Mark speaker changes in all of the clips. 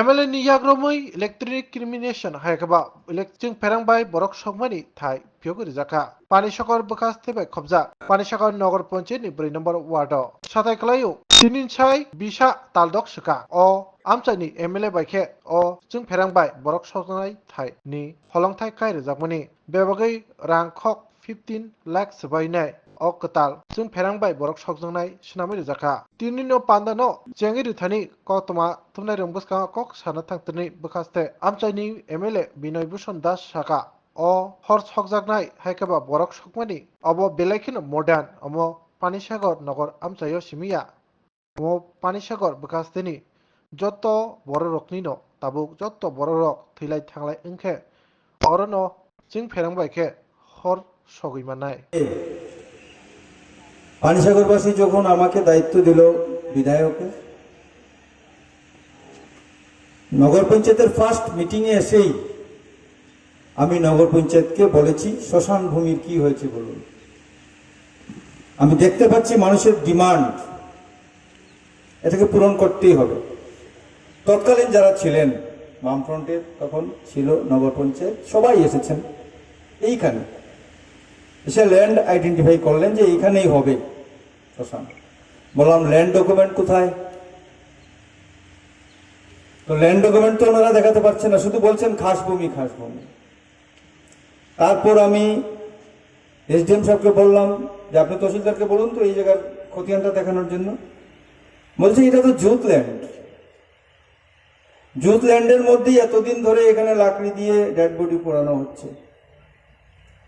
Speaker 1: MLA ni yagromoi electronic crimination haikaba electric perangbai borok sokmani thai pyoguri jaka pani sakor bekas tebe khobja pani sakor nogor panchayat ni 2 number ward satai klayo tinin chai bisa taldok saka o amchani MLA baikhe o jung perangbai borok soknai thai ni holongthai kai rejakmani bebagai rangkhok 15 lakh sabai nai o katal jung perangbai borok sokjangnai snamai jaka tinino pandano jengi rithani kotoma tumnai rongbuska kok sana thangtani bekaste amchaini MLA Binoy Bhushan Das Saka o hor sokjaknai haikaba borok sokmani obo belaikhino modern omo Panisagar nogor amchayo simia omo Panisagar bekasteni joto bororokni no tabuk joto bororok thilai thanglai wngkhe orono jing ferangbaikhe hor sogaimanai
Speaker 2: পানিসাগরবাসী যখন আমাকে দায়িত্ব দিল বিধায়কের, নগর পঞ্চায়েতের first মিটিংয়ে এসেই আমি নগর পঞ্চায়েতকে বলেছি শ্মশান ভূমির কি হয়েছে বলুন। আমি দেখতে পাচ্ছি মানুষের ডিমান্ড, এটাকে পূরণ করতেই হবে। তৎকালীন যারা ছিলেন বামফ্রন্টের, তখন ছিল নগর পঞ্চায়েত, সবাই এসেছেন এইখানে এসে ল্যান্ড আইডেন্টিফাই করলেন যে এইখানেই হবে শ্মশান। বললাম ল্যান্ড ডকুমেন্ট কোথায়? তো ল্যান্ড ডকুমেন্ট তো ওনারা দেখাতে পারছেন না, শুধু বলছেন খাস ভূমি খাস ভূমি। তারপর আমি এসডিএম সাহেবকে বললাম যে আপনি তহসিলদারকে বলুন তো এই জায়গার খতিয়ানটা দেখানোর জন্য। বলছে এটা তো জুট ল্যান্ড, জুট ল্যান্ডের মধ্যেই এতদিন ধরে এখানে লাকড়ি দিয়ে ডেড বডি পোড়ানো হচ্ছে।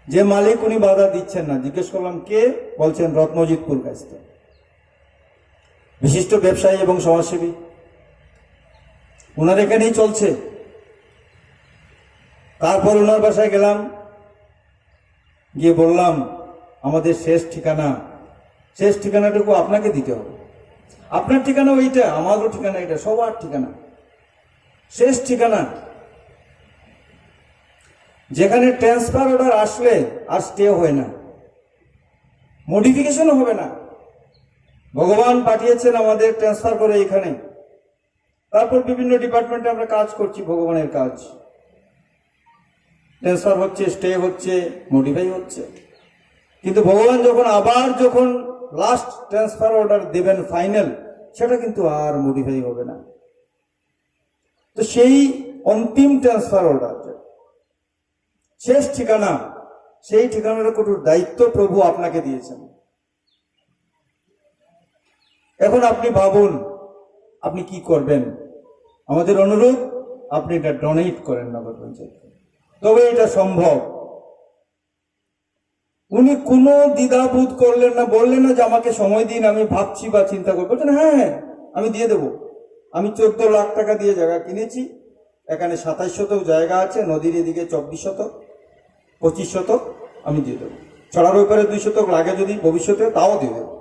Speaker 2: যে মালিক উনি বাধা দিচ্ছেন না। জিজ্ঞেস করলাম কে? বলছেন রত্নজিৎপুর কাছতে, বিশিষ্ট ব্যবসায়ী এবং সমাজসেবী, ওনার এখানেই চলছে। তারপর ওনার বাসায় গেলাম, গিয়ে বললাম আমাদের শেষ ঠিকানাটুকু আপনাকে দিতে হবে। আপনার ঠিকানা ওইটা, আমারও ঠিকানা এটা, সবার ঠিকানা, শেষ ঠিকানা। যেখানে ট্রান্সফার অর্ডার আসলে আর স্টে হয় না, মডিফিকেশনও হবে না। ভগবান পাঠিয়েছেন আমাদের ট্রান্সফার করে এখানে। তারপর বিভিন্ন ডিপার্টমেন্টে আমরা কাজ করছি, ভগবানের কাজ। ট্রান্সফার হচ্ছে, স্টে হচ্ছে, মডিফাই হচ্ছে। কিন্তু ভগবান যখন লাস্ট ট্রান্সফার অর্ডার দেবেন ফাইনাল, সেটা কিন্তু আর মডিফাই হবে না। তো সেই অন্তিম ট্রান্সফার অর্ডার, শেষ ঠিকানা, সেই ঠিকানার কঠোর দায়িত্ব প্রভু আপনাকে দিয়েছেন। এখন আপনি ভাবুন আপনি কি করবেন। আমাদের অনুরোধ আপনি এটা ডোনেট করেন নগর পঞ্চায়েতকে, তবে এটা সম্ভব। উনি কোনো দ্বিধাবোধ করলেন না, বললেন না যে আমাকে সময় দিন, আমি ভাবছি বা চিন্তা করবো। বলছেন হ্যাঁ আমি দিয়ে দেবো। আমি 14 লাখ টাকা দিয়ে জায়গা কিনেছি, এখানে 27 শতক জায়গা আছে, নদীর এদিকে 24 শতক, 25 শতক আমি দিয়ে দেবো। ছড়ার ওইপারে 2 শতক লাগে যদি ভবিষ্যতে, তাও দিয়ে দেবো।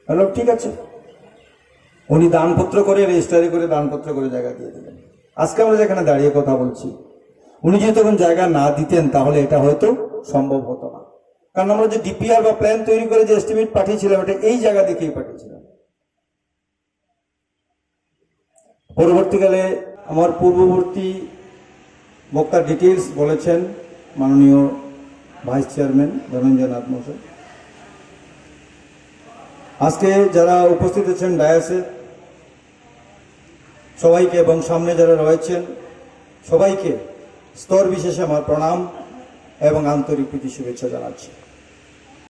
Speaker 2: হ্যালো, ঠিক আছে। উনি দানপত্র করে, রেজিস্ট্রারি করে দানপত্র করে জায়গা দিয়ে দেবেন। আজকে আমরা যেখানে দাঁড়িয়ে কথা বলছি, উনি যদি তখন জায়গা না দিতেন তাহলে এটা হয়তো সম্ভব হতো না। কারণ আমরা যে ডিপিআর বা প্ল্যান তৈরি করে যে এস্টিমেট পাঠিয়েছিলাম, এটা এই জায়গা দেখেই পাঠিয়েছিলাম। পরবর্তীকালে আমার পূর্ববর্তী বক্তা ডিটেলস বলেছেন মাননীয় ভাইস চেয়ারম্যান ধনঞ্জয়নাথ মহাশয়। আজকে যারা উপস্থিত আছেন ডায়াসে, সবাইকে এবং সামনে যারা রয়েছেন সবাইকে স্তর বিশেষে আমার প্রণাম এবং আন্তরিক প্রীতি শুভেচ্ছা জানাচ্ছি।